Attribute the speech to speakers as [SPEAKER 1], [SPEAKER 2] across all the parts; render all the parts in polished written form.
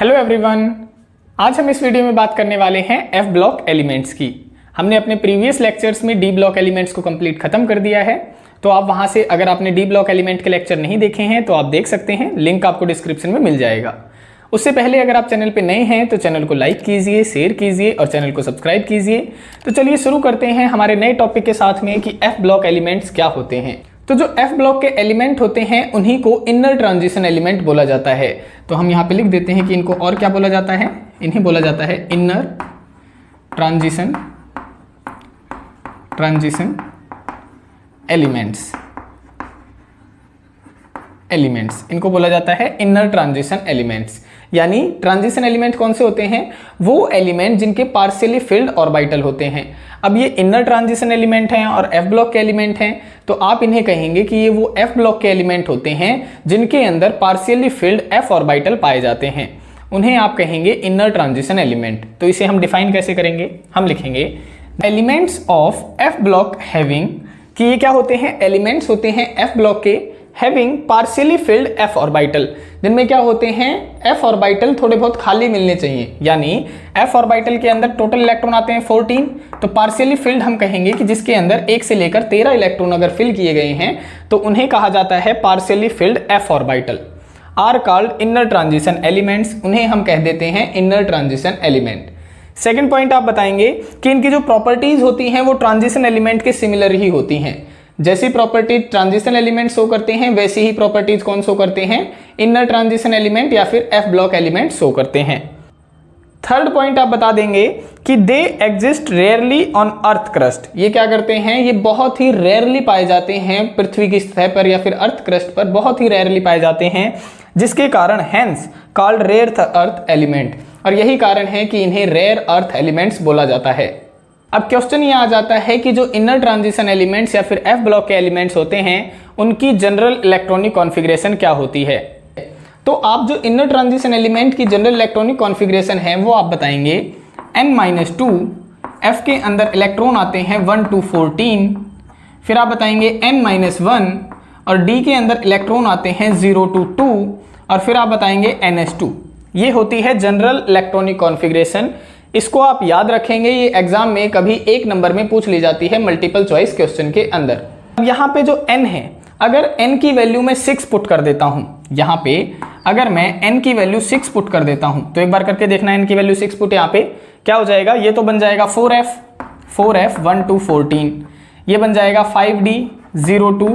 [SPEAKER 1] Hello everyone, आज हम इस वीडियो में बात करने वाले हैं एफ ब्लॉक एलिमेंट्स की। हमने अपने प्रीवियस लेक्चर्स में डी ब्लॉक एलिमेंट्स को कंप्लीट खत्म कर दिया है, तो आप वहां से अगर आपने डी ब्लॉक एलिमेंट के लेक्चर नहीं देखे हैं तो आप देख सकते हैं, लिंक आपको डिस्क्रिप्शन में मिल जाएगा। उससे पहले अगर आप चैनल पे नए हैं तो चैनल को लाइक कीजिए, शेयर कीजिए और चैनल को सब्सक्राइब कीजिए। तो चलिए शुरू करते हैं हमारे नए टॉपिक के साथ में कि एफ ब्लॉक एलिमेंट्स क्या होते हैं। तो जो एफ ब्लॉक के एलिमेंट होते हैं उन्हीं को इनर ट्रांजिशन एलिमेंट बोला जाता है। तो हम यहाँ पे लिख देते हैं कि इनको और क्या बोला जाता है, इन्हें बोला जाता है इनर ट्रांजिशन एलिमेंट्स इनको बोला जाता है इनर ट्रांजिशन एलिमेंट्स। यानी ट्रांजिशन एलिमेंट कौन से होते हैं, वो एलिमेंट जिनके पार्शियली फिल्ड ऑर्बिटल होते हैं। अब ये इनर ट्रांजिशन एलिमेंट हैं और एफ ब्लॉक के एलिमेंट हैं, तो आप इन्हें कहेंगे कि ये वो एफ ब्लॉक के एलिमेंट होते हैं जिनके अंदर पार्शियली फिल्ड एफ ऑर्बिटल पाए जाते हैं। उन्हें आप कहेंगे इनर ट्रांजिशन एलिमेंट। तो इसे हम डिफाइन कैसे करेंगे, हम लिखेंगे elements of F block having, कि ये क्या होते हैं, एलिमेंट्स होते हैं एफ ब्लॉक के having partially filled F orbital, जिनमें क्या होते हैं, एफ ऑर्बिटल थोड़े बहुत खाली मिलने चाहिए। यानी एफ ऑर्बिटल के अंदर टोटल इलेक्ट्रॉन आते हैं 14, तो पार्शियली फिल्ड हम कहेंगे कि जिसके अंदर 1 से लेकर 13 इलेक्ट्रॉन अगर फिल किए गए हैं तो उन्हें कहा जाता है partially filled F orbital, are called inner transition elements. उन्हें हम कह देते हैं inner transition element. Second point आप बताएंगे कि इनकी जो प्रॉपर्टीज होती हैं वो ट्रांजिशन एलिमेंट के सिमिलर ही होती हैं। जैसी प्रॉपर्टीज ट्रांजिशन एलिमेंट शो करते हैं वैसी ही प्रॉपर्टीज कौन शो करते हैं, इनर ट्रांजिशन एलिमेंट या फिर एफ ब्लॉक एलिमेंट शो करते हैं। थर्ड पॉइंट आप बता देंगे कि they exist rarely on earth crust. ये क्या करते हैं, ये बहुत ही रेयरली पाए जाते हैं पृथ्वी की सतह पर या फिर अर्थ क्रस्ट पर, बहुत ही रेयरली पाए जाते हैं, जिसके कारण hence called rare earth element. और यही कारण है कि इन्हें रेयर अर्थ एलिमेंट्स बोला जाता है। अब क्वेश्चन ये आ जाता है कि जो इनर ट्रांजिशन एलिमेंट्स या फिर एफ ब्लॉक के एलिमेंट्स होते हैं उनकी जनरल इलेक्ट्रॉनिक कॉन्फ़िगरेशन क्या होती है। तो आप जो इनर ट्रांजिशन एलिमेंट की जनरल इलेक्ट्रॉनिक कॉन्फ़िगरेशन है वो आप बताएंगे n-2, एफ के अंदर इलेक्ट्रॉन आते हैं 1 to 14, फिर आप बताएंगे n-1 और डी के अंदर इलेक्ट्रॉन आते हैं 0 to 2 और फिर आप बताएंगे ns2। ये होती है जनरल इलेक्ट्रॉनिक कॉन्फ़िगरेशन। इसको आप याद रखेंगे, ये एग्जाम में कभी 1 नंबर में पूछ ली जाती है मल्टीपल चॉइस क्वेश्चन के अंदर। अब यहाँ पे जो n है, अगर n की वैल्यू मैं 6 पुट कर देता हूँ, यहाँ पे अगर मैं n की वैल्यू 6 पुट कर देता हूँ तो एक बार करके देखना, n की वैल्यू 6 पुट यहाँ पे क्या हो जाएगा, ये तो बन जाएगा 4f 1 to 14, ये बन जाएगा 5d 0 to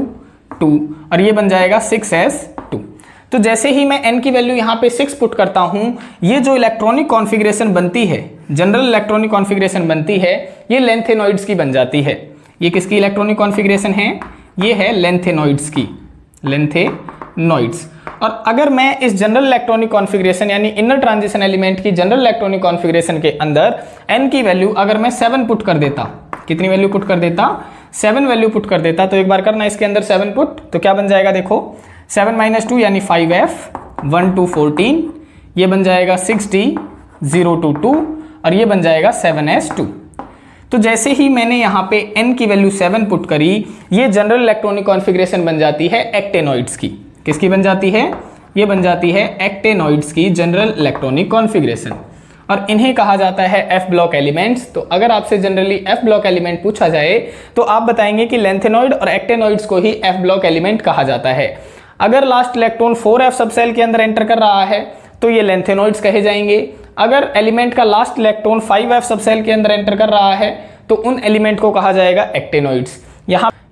[SPEAKER 1] 2 और ये बन जाएगा 6s2। तो जैसे ही मैं n की वैल्यू यहाँ पे 6 पुट करता हूँ, ये जो इलेक्ट्रॉनिक कॉन्फ़िगरेशन बनती है, जनरल इलेक्ट्रॉनिक कॉन्फ़िगरेशन बनती है, ये लेंथेनॉइड्स की बन जाती है। ये किसकी इलेक्ट्रॉनिक कॉन्फ़िगरेशन है, ये है लेंथेनॉइड्स की, लेंथेनॉइड्स। और अगर मैं इस जनरल इलेक्ट्रॉनिक कॉन्फ़िगरेशन यानी इनर ट्रांजिशन एलिमेंट की जनरल इलेक्ट्रॉनिक कॉन्फ़िगरेशन के अंदर n की वैल्यू अगर मैं 7 पुट कर देता, कितनी वैल्यू पुट कर देता, 7 वैल्यू पुट कर देता, तो एक बार करना इसके अंदर 7 पुट, तो क्या बन जाएगा, देखो 7 - 2 यानी 5f 1 to 14, ये बन जाएगा 6d 0 to 2 और ये बन जाएगा 7s2। तो जैसे ही मैंने यहाँ पे n की वैल्यू 7 पुट करी, ये जनरल इलेक्ट्रॉनिक कॉन्फ़िगरेशन बन जाती है एक्टेनॉइड्स की। किसकी बन जाती है, ये बन जाती है एक्टेनॉइड्स की जनरल इलेक्ट्रॉनिक कॉन्फ़िगरेशन और इन्हें कहा जाता है एफ ब्लॉक एलिमेंट्स। तो अगर आपसे जनरली एफ ब्लॉक एलिमेंट पूछा जाए तो आप बताएंगे कि लेंथेनॉइड और एक्टेनॉइड्स को ही एफ ब्लॉक एलिमेंट कहा जाता है। अगर लास्ट इलेक्ट्रॉन 4f सबसेल के अंदर एंटर कर रहा है तो ये लेंथेनॉइड्स कहे जाएंगे। अगर एलिमेंट का लास्ट इलेक्ट्रॉन 5f सबसेल के अंदर एंटर कर रहा है तो उन एलिमेंट को कहा जाएगा एक्टेनॉइड्स।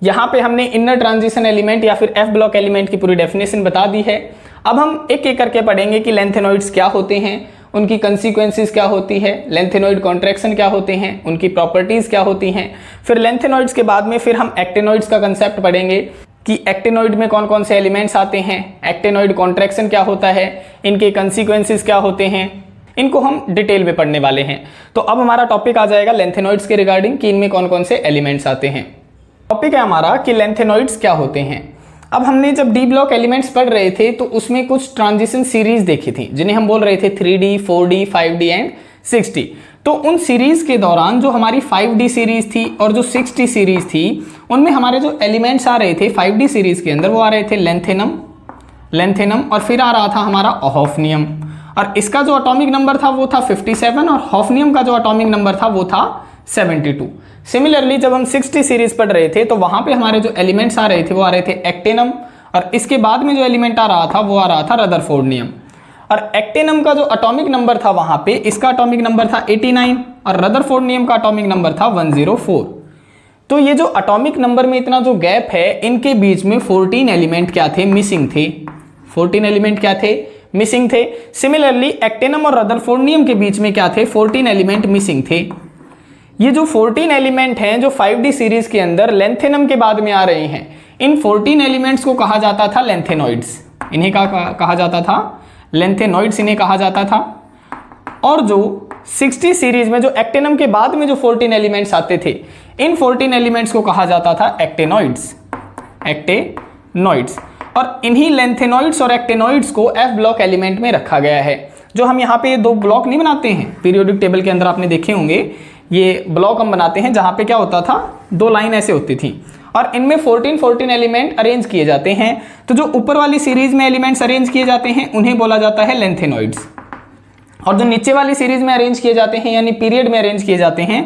[SPEAKER 1] यहाँ पे हमने इनर ट्रांजिशन एलिमेंट या फिर एफ ब्लॉक एलिमेंट की पूरी डेफिनेशन बता दी है। अब हम एक एक करके पढ़ेंगे कि लेंथेनॉइड्स क्या होते हैं, उनकी कंसिक्वेंसेस क्या होती है, लेंथेनॉइड कॉन्ट्रैक्शन क्या होते हैं, उनकी प्रॉपर्टीज क्या होती हैं। फिर लेंथेनॉइड्स के बाद में फिर हम एक्टेनॉइड्स का कंसेप्ट पढ़ेंगे कि एक्टेनॉइड में कौन कौन से एलिमेंट्स आते हैं, एक्टेनॉइड कॉन्ट्रैक्शन क्या होता है, इनके कंसिक्वेंसेस क्या होते हैं, इनको हम डिटेल में पढ़ने वाले हैं। तो अब हमारा टॉपिक आ जाएगा लेंथेनॉइड्स के रिगार्डिंग कि इनमें कौन कौन से एलिमेंट्स आते हैं। टॉपिक है हमारा कि लेंथेनॉइड्स क्या होते हैं। अब हमने जब डी ब्लॉक एलिमेंट्स पढ़ रहे थे तो उसमें कुछ ट्रांजिशन सीरीज देखी थी जिन्हें हम बोल रहे थे 3D 4D 5D and 6D। तो उन सीरीज के दौरान जो हमारी 5D सीरीज थी और जो 6D सीरीज थी उनमें हमारे जो एलिमेंट्स आ रहे थे 5D सीरीज के अंदर वो आ रहे थे लेंथेनम और फिर आ रहा था हमारा ऑहोफनियम और इसका जो एटॉमिक नंबर था वो था 57 और हॉफनियम का जो एटॉमिक नंबर था वो था 72। सिमिलरली जब हम 60 सीरीज पढ़ रहे थे तो वहां पे हमारे जो एलिमेंट्स आ रहे थे वो आ रहे थे एक्टिनम, और इसके बाद में जो एलिमेंट आ रहा था वो आ रहा था रदरफोर्डियम। और एक्टिनम का जो एटॉमिक नंबर था वहां पे, इसका एटॉमिक नंबर था 89 और रदरफोर्डियम का एटॉमिक नंबर था 104। तो ये जो एटॉमिक नंबर में इतना जो गैप है, इनके बीच में 14 एलिमेंट क्या थे, मिसिंग थे। 14 एलिमेंट क्या थे, मिसिंग थे। सिमिलरली एक्टिनम और रदरफोर्डियम के बीच में क्या थे, 14 एलिमेंट मिसिंग थे। ये जो 14 एलिमेंट हैं जो 5D सीरीज के अंदर लेंथेनम के बाद में आ रहे हैं, इन 14 एलिमेंट्स को कहा जाता था लेंथेनॉइड्स। इन्हें कहा जाता था लेंथेनॉइड्स, इन्हें कहा जाता था। और जो 60 सीरीज में जो एक्टिनम के बाद में जो 14 एलिमेंट्स आते थे, इन 14 एलिमेंट्स को कहा जाता था एक्टेनॉइड्स, एक्टेनॉइड्स। और इन्हीं लेंथेनॉइड्स और एक्टेनॉइड्स को F ब्लॉक एलिमेंट में रखा गया है। जो हम यहाँ पे ये दो ब्लॉक नहीं बनाते हैं, पीरियोडिक टेबल के अंदर आपने देखे होंगे, ये ब्लॉक हम बनाते हैं जहाँ पे क्या होता था, दो लाइन ऐसे होती थी और इनमें 14 एलिमेंट अरेंज किए जाते हैं। तो जो ऊपर वाली सीरीज में एलिमेंट्स अरेंज किए जाते हैं उन्हें बोला जाता है लेंथेनॉइड्स, और जो नीचे वाली सीरीज में अरेंज किए जाते हैं यानी पीरियड में अरेंज किए जाते हैं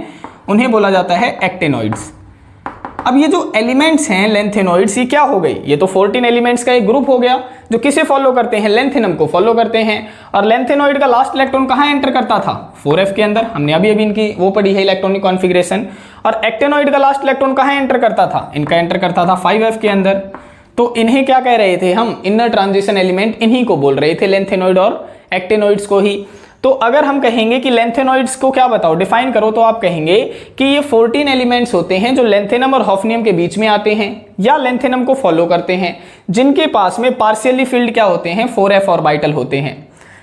[SPEAKER 1] उन्हें बोला जाता है एक्टेनॉइड्स। अब ये जो एलिमेंट्स हैं लेंथेनॉइड्स, ये क्या हो गई, ये तो 14 एलिमेंट्स का एक ग्रुप हो गया जो किसे फॉलो करते हैं, लेंथेनम को फॉलो करते हैं। और लेंथेनॉइड का लास्ट इलेक्ट्रॉन कहाँ एंटर करता था, 4f के अंदर। हमने अभी इनकी वो पढ़ी है इलेक्ट्रॉनिक कॉन्फ़िगरेशन। और एक्टेनॉइड का लास्ट इलेक्ट्रॉन कहाँ एंटर करता था, इनका एंटर करता था 5f के अंदर। तो इन्हें क्या कह रहे थे हम, इनर ट्रांजिशन एलिमेंट, इन्हीं को बोल रहे थे, लेंथेनॉइड और एक्टेनॉइड्स को ही। तो अगर हम कहेंगे कि लेंथेनॉइड्स को क्या बताओ, डिफाइन करो, तो आप कहेंगे कि ये 14 एलिमेंट्स होते हैं जो लेंथेनम और हॉफनियम के बीच में आते हैं या लेंथेनम को फॉलो करते हैं, जिनके पास में पार्शियली फिल्ड क्या होते हैं, 4f ऑर्बिटल होते हैं।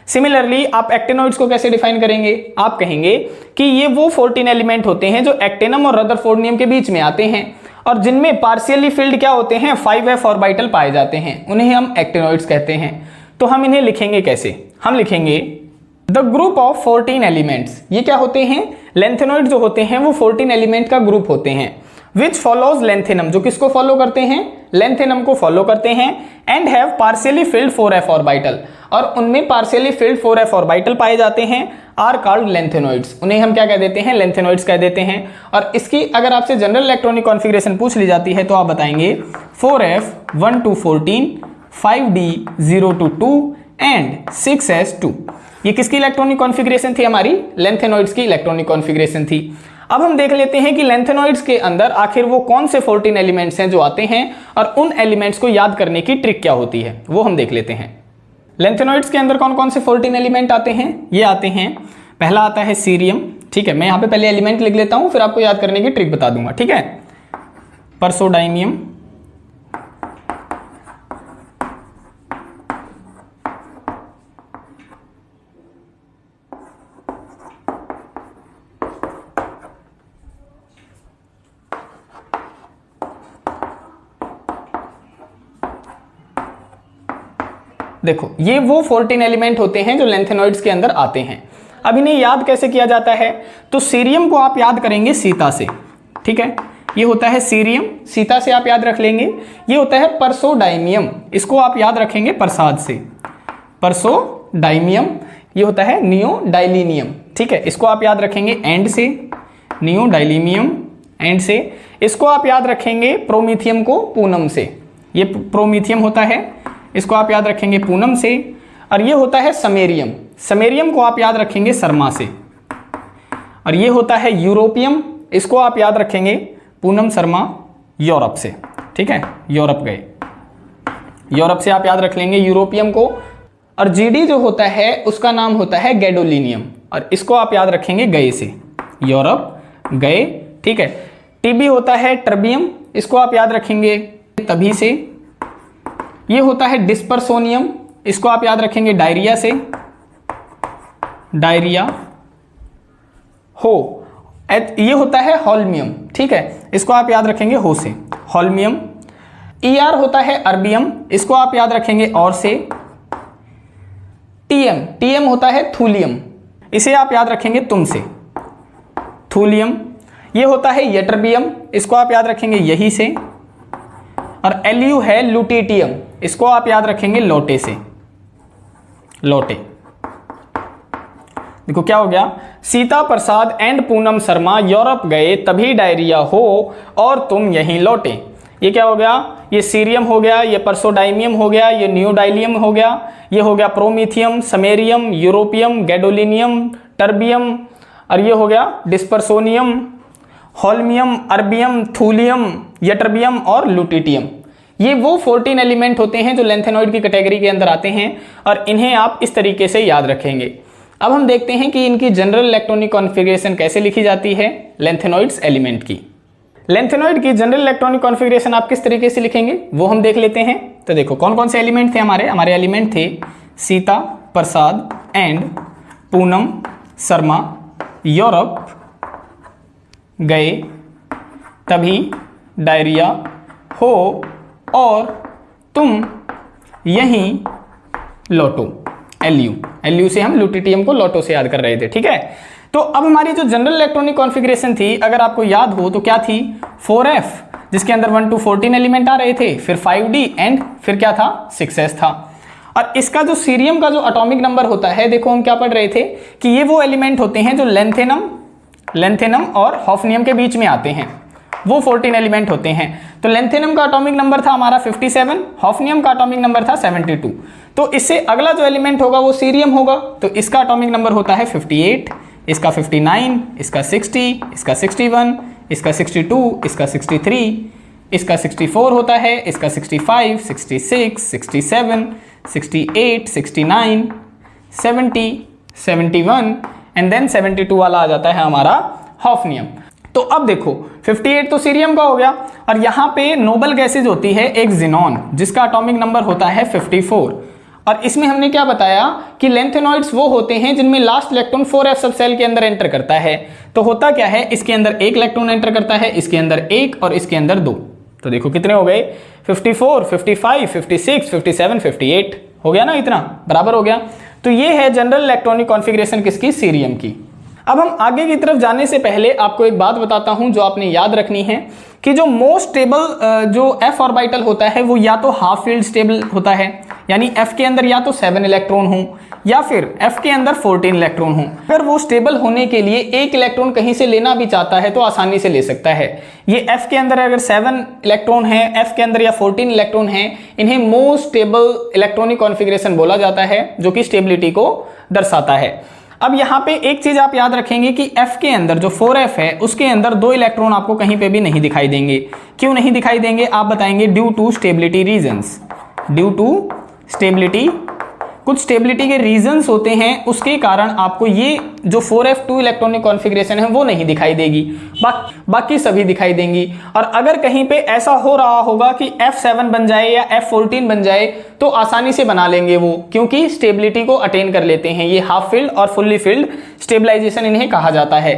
[SPEAKER 1] सिमिलरली आप एक्टेनॉइड्स को कैसे डिफाइन करेंगे, आप कहेंगे कि ये वो 14 एलिमेंट होते हैं जो एक्टिनम और रदरफोर्डियम के बीच में आते हैं और जिनमें पार्शियली फिल्ड क्या होते हैं, 5f ऑर्बिटल पाए जाते हैं, उन्हें हम एक्टेनॉइड्स कहते हैं। तो हम इन्हें लिखेंगे कैसे, हम लिखेंगे द ग्रुप ऑफ 14 एलिमेंट्स। ये क्या होते हैं, लेंथेनॉइड जो होते हैं वो 14 एलिमेंट का ग्रुप होते हैं, विच फॉलोज लेंथेनम, जो किसको फॉलो करते हैं, लेंथेनम को फॉलो करते हैं, and have partially field 4f orbital, और उनमें पार्शियली फिल्ड 4f ऑर्बिटल पाए जाते हैं, आर कॉल्ड लेंथेनॉइड्स। उन्हें हम क्या कह देते हैं, लेंथेनॉइड्स कह देते हैं। और इसकी अगर आपसे जनरल इलेक्ट्रॉनिक कॉन्फ़िगरेशन पूछ ली जाती है तो आप बताएंगे 4f 1 to 14, 5d 0 to 2 and 6s 2। ये किसकी इलेक्ट्रॉनिक कॉन्फ़िगरेशन थी, हमारी लेंथेनॉइड्स की इलेक्ट्रॉनिक कॉन्फ़िगरेशन थी। अब हम देख लेते हैं कि लेंथेनॉइड्स के अंदर आखिर वो कौन से 14 एलिमेंट्स हैं जो आते हैं और उन एलिमेंट्स को याद करने की ट्रिक क्या होती है, वो हम देख लेते हैं। लेंथेनॉइड्स के अंदर कौन कौन से 14 एलिमेंट आते हैं, ये आते हैं, पहला आता है सीरियम। ठीक है, मैं यहाँ पे पहले एलिमेंट लिख लेता हूँ, फिर आपको याद करने की ट्रिक बता दूंगा। ठीक है, परसोडाइनियम, देखो ये वो 14 एलिमेंट होते हैं जो लेंथेनॉइड्स के अंदर आते हैं। अब इन्हें याद कैसे किया जाता है, तो सीरियम को आप याद करेंगे सीता से। ठीक है, ये होता है सीरियम, सीता से आप याद रख लेंगे। ये होता है परसोडाइमियम, इसको आप याद रखेंगे प्रसाद से, परसोडाइमियम। ये होता है नियोडाइलिनियम। ठीक है, इसको आप याद रखेंगे एंड से, नियोडाइलिनियम एंड से। इसको आप याद रखेंगे प्रोमीथियम को पूनम से, ये प्रोमीथियम होता है, इसको आप याद रखेंगे पूनम से। और ये होता है समेरियम, समेरियम को आप याद रखेंगे शर्मा से। और ये होता है यूरोपियम, इसको आप याद रखेंगे पूनम शर्मा यूरोप से। ठीक है, यूरोप गए, यूरोप से आप याद रख लेंगे यूरोपियम को। और जीडी जो होता है उसका नाम होता है गैडोलिनियम, और इसको आप याद रखेंगे गए से, यूरोप गए। ठीक है, टीबी होता है टर्बियम, इसको आप याद रखेंगे तभी से। ये होता है डिस्पर्सोनियम, इसको आप याद रखेंगे डायरिया से, डायरिया हो। ये होता है होल्मियम। ठीक है, इसको आप याद रखेंगे हो से, होल्मियम। ईआर होता है अर्बियम, इसको आप याद रखेंगे और से। टीएम, टीएम होता है थूलियम, इसे आप याद रखेंगे तुम से, थूलियम। ये होता है यटरबियम, इसको आप याद रखेंगे यही से। और एलयू है लुटिटियम, इसको आप याद रखेंगे लोटे से, लोटे। देखो क्या हो गया, सीता प्रसाद एंड पूनम शर्मा यूरोप गए तभी डायरिया हो और तुम यहीं लौटे। ये क्या हो गया, ये सीरियम हो गया, ये परसोडाइमियम हो गया, ये नियोडाइलियम हो गया, ये हो गया promethium, samarium, europium, gadolinium, terbium, और ये हो गया डिस्पर्सोनियम, होल्मियम, अर्बियम, थूलियम, यटर्बियम और लुटिटियम। ये वो 14 एलिमेंट होते हैं जो लेंथेनॉइड की कैटेगरी के अंदर आते हैं और इन्हें आप इस तरीके से याद रखेंगे। अब हम देखते हैं कि इनकी जनरल इलेक्ट्रॉनिक कॉन्फ़िगरेशन कैसे लिखी जाती है लेंथेनॉइड्स एलिमेंट की। लेंथेनॉइड की जनरल इलेक्ट्रॉनिक कॉन्फ़िगरेशन आप किस तरीके से लिखेंगे वो हम देख लेते हैं। तो देखो कौन कौन से एलिमेंट थे हमारे एलिमेंट थे सीता प्रसाद एंड पूनम शर्मा यूरोप गए तभी डायरिया हो और तुम यहीं लौटो। एलयू से हम लुटिटियम को लौटो से याद कर रहे थे, ठीक है। तो अब हमारी जो जनरल इलेक्ट्रॉनिक कॉन्फ़िगरेशन थी, अगर आपको याद हो तो क्या थी, 4f जिसके अंदर 1 to 14 एलिमेंट आ रहे थे, फिर 5d एंड फिर क्या था 6s था। और इसका जो सीरियम का जो एटॉमिक नंबर होता है, देखो हम क्या पढ़ रहे थे कि ये वो एलिमेंट होते हैं जो लेंथेनम और हॉफनियम के बीच में आते हैं, वो 14 एलिमेंट होते हैं। तो लेंथेनम का एटॉमिक नंबर था हमारा 57, हॉफनियम का एटॉमिक नंबर था 72। तो इससे अगला जो एलिमेंट होगा वो सीरियम होगा, तो इसका एटॉमिक नंबर होता है 58, इसका 59, इसका 60, इसका 61, इसका 62, इसका 63, इसका 64 होता है, इसका 65, 66, 67, 68, 69, 70, 71 एंड देन 72 वाला आ जाता है हमारा हॉफनियम। तो अब देखो 58 तो सीरियम का हो गया और यहाँ पे नोबल गैसेज होती है एक जिनॉन जिसका एटॉमिक नंबर होता है 54। और इसमें हमने क्या बताया कि लेंथेनॉइड्स वो होते हैं जिनमें लास्ट इलेक्ट्रॉन 4f सब सेल के अंदर एंटर करता है। तो होता क्या है, इसके अंदर एक इलेक्ट्रॉन एंटर करता है, इसके अंदर एक और इसके अंदर दो। तो देखो कितने हो गए, 54, 55, 56, 57, 58 हो गया ना, इतना बराबर हो गया। तो ये है जनरल इलेक्ट्रॉनिक कॉन्फ़िगरेशन किसकी, सीरियम की। अब हम आगे की तरफ जाने से पहले आपको एक बात बताता हूं जो आपने याद रखनी है कि जो मोस्ट स्टेबल जो f ऑर्बिटल होता है वो या तो हाफ फील्ड स्टेबल होता है, यानी f के अंदर या तो 7 इलेक्ट्रॉन हो या फिर f के अंदर 14 इलेक्ट्रॉन हो। अगर वो स्टेबल होने के लिए एक इलेक्ट्रॉन कहीं से लेना भी चाहता है तो आसानी से ले सकता है। ये f के अंदर अगर 7 इलेक्ट्रॉन है, f के अंदर या 14 इलेक्ट्रॉन है, इन्हें मोस्ट स्टेबल इलेक्ट्रॉनिक कॉन्फ़िगरेशन बोला जाता है जो कि स्टेबिलिटी को दर्शाता है। अब यहाँ पे एक चीज आप याद रखेंगे कि F के अंदर जो 4f है उसके अंदर 2 इलेक्ट्रॉन आपको कहीं पे भी नहीं दिखाई देंगे। क्यों नहीं दिखाई देंगे आप बताएंगे, due to stability reasons. Due to stability, कुछ स्टेबिलिटी के रीजंस होते हैं, उसके कारण आपको ये जो 4f2 इलेक्ट्रॉनिक कॉन्फ़िगरेशन है वो नहीं दिखाई देगी, बाकी सभी दिखाई देंगी। और अगर कहीं पे ऐसा हो रहा होगा कि F7 बन जाए या F14 बन जाए तो आसानी से बना लेंगे वो, क्योंकि स्टेबिलिटी को अटेन कर लेते हैं। ये हाफ फील्ड और फुल्ली फील्ड स्टेबलाइजेशन इन्हें कहा जाता है।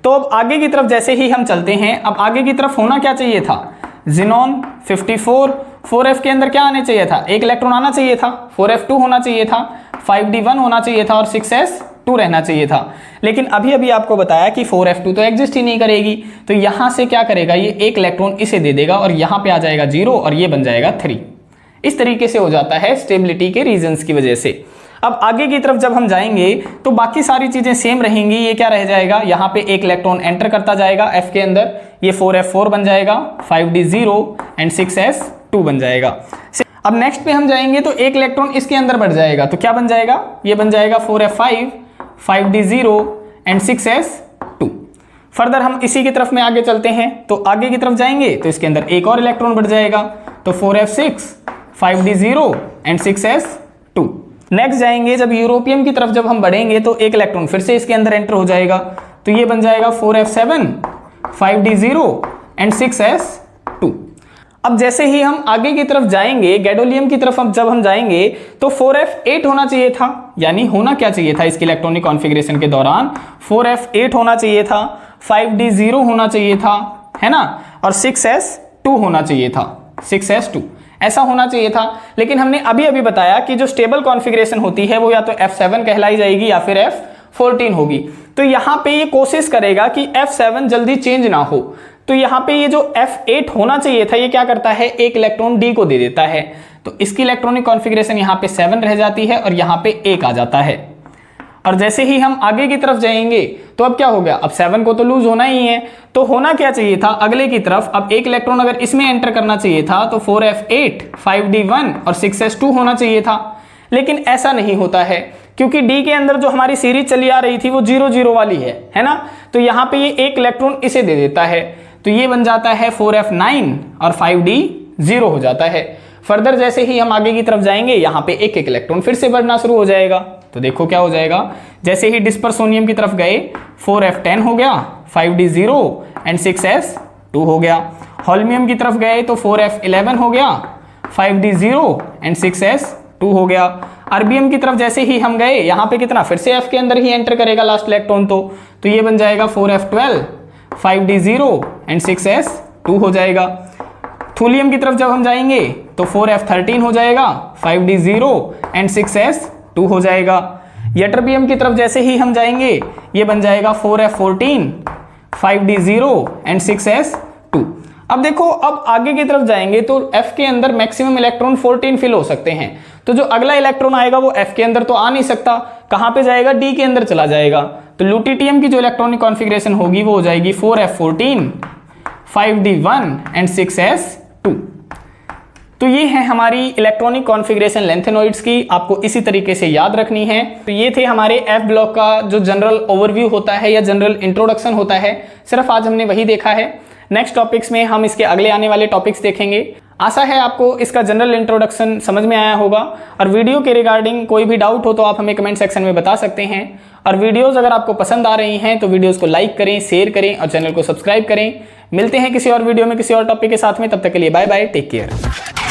[SPEAKER 1] तो अब आगे की तरफ जैसे ही हम चलते हैं, अब आगे की तरफ होना क्या चाहिए था, जिनॉन 54, 4f के अंदर क्या आने चाहिए था, एक इलेक्ट्रॉन आना चाहिए था, 4f2 होना चाहिए था, 5d1 होना चाहिए था और 6s2 रहना चाहिए था। लेकिन अभी आपको बताया कि 4f2 तो एग्जिस्ट ही नहीं करेगी, तो यहां से क्या करेगा, ये एक इलेक्ट्रॉन इसे दे देगा और यहां पे आ जाएगा 0 और ये बन जाएगा 3। इस तरीके से हो जाता है स्टेबिलिटी के रीजंस की वजह से। अब आगे की तरफ जब हम जाएंगे तो बाकी सारी चीजें सेम रहेंगी। ये क्या रह जाएगा, यहाँ पे एक इलेक्ट्रॉन एंटर करता जाएगा f के अंदर, ये 4f4 बन जाएगा, 5d0 एंड 6s2 बन जाएगा। अब नेक्स्ट पे हम जाएंगे तो एक इलेक्ट्रॉन इसके अंदर बढ़ जाएगा, तो क्या बन जाएगा, ये बन जाएगा 4f5, 5d0 and 6s2। Further हम इसी की तरफ में आगे चलते हैं, तो आगे की तरफ जाएंगे तो इसके अंदर एक और इलेक्ट्रॉन बढ़ जाएगा, तो 4f6, 5d0 and 6s2। Next जाएंगे जब यूरोपियम की तरफ जब हम बढ़ेंगे तो एक इलेक्ट्रॉन फिर से इसके अंदर एंटर हो जाएगा, तो ये बन जाएगा 4f7, 5d0 एंड 6s2। अब जैसे ही हम आगे की तरफ जाएंगे, गैडोलियम की तरफ जब हम जाएंगे तो 4f8 होना चाहिए था, यानी होना क्या चाहिए था इसकी इलेक्ट्रॉनिक कॉन्फ़िगरेशन के दौरान, 4f8 होना चाहिए था, 5d0 होना चाहिए था, है ना, और 6s2 होना चाहिए था, 6s2 ऐसा होना चाहिए था। लेकिन हमने अभी बताया कि जो स्टेबल कॉन्फ़िगरेशन होती है वो या तो F7 कहलाई जाएगी या फिर F14 होगी। तो यहाँ पे ये कोशिश करेगा कि F7 जल्दी चेंज ना हो, तो यहाँ पे ये जो F8 होना चाहिए था ये क्या करता है, एक इलेक्ट्रॉन D को दे देता है, तो इसकी इलेक्ट्रॉनिक कॉन्फ़िगरेशन यहाँ पे 7 रह जाती है और यहाँ पे 1 आ जाता है। और जैसे ही हम आगे की तरफ जाएंगे तो अब क्या हो गया, अब 7 को तो लूज होना ही है, तो होना क्या चाहिए था अगले की तरफ, अब एक इलेक्ट्रॉन अगर इसमें एंटर करना चाहिए था तो 4f8 5d1 और 6s2 होना चाहिए था, लेकिन ऐसा नहीं होता है क्योंकि डी के अंदर जो हमारी सीरीज चली आ रही थी वो 0 0 वाली है ना, तो यहाँ पे ये एक इलेक्ट्रॉन इसे दे देता है, तो ये बन जाता है 4f9 और 5d 0 हो जाता है। फर्दर जैसे ही हम आगे की तरफ जाएंगे यहाँ पे एक एक इलेक्ट्रॉन फिर से बढ़ना शुरू हो जाएगा, तो देखो क्या हो जाएगा, जैसे ही डिस्पर्सोनियम की तरफ गए 4f10 हो गया, 5d 0 एंड 6s2 हो गया। होल्मियम की तरफ गए तो 4f11 हो गया, 5d 0 एंड 6s2 हो गया। अर्बियम की तरफ जैसे ही हम गए यहाँ पे कितना, फिर से f के अंदर ही एंटर करेगा लास्ट इलेक्ट्रॉन, तो ये बन जाएगा 4f12 5d 0 एंड 6s2 हो जाएगा। थूलियम की तरफ जब हम जाएंगे तो 4f13 हो जाएगा, 5d 0 एंड 6s2 हो जाएगा। यटरबियम की तरफ जैसे ही हम जाएंगे ये बन जाएगा 4f14 5d 0 एंड 6s2। अब देखो अब आगे की तरफ जाएंगे तो f के अंदर मैक्सिमम इलेक्ट्रॉन 14 फिल हो सकते हैं, तो जो अगला इलेक्ट्रॉन आएगा वो f के अंदर तो आ नहीं सकता, कहां पे जाएगा, d के अंदर चला जाएगा, तो ल्यूटिटियम की जो इलेक्ट्रॉनिक कॉन्फ़िगरेशन होगी वो हो जाएगी 4f14 5d1 एंड 6s2। तो ये है हमारी इलेक्ट्रॉनिक कॉन्फ़िगरेशन लैंथेनॉइड्स की, आपको इसी तरीके से याद रखनी है। तो ये थे हमारे एफ ब्लॉक का जो जनरल ओवरव्यू होता है या जनरल इंट्रोडक्शन होता है, सिर्फ आज हमने वही देखा है। नेक्स्ट टॉपिक्स में हम इसके अगले आने वाले टॉपिक्स देखेंगे। आशा है आपको इसका जनरल इंट्रोडक्शन समझ में आया होगा, और वीडियो के रिगार्डिंग कोई भी डाउट हो तो आप हमें कमेंट सेक्शन में बता सकते हैं। और वीडियोस अगर आपको पसंद आ रही हैं तो वीडियोस को लाइक करें, शेयर करें और चैनल को सब्सक्राइब करें। मिलते हैं किसी और वीडियो में किसी और टॉपिक के साथ में, तब तक के लिए बाय बाय, टेक केयर।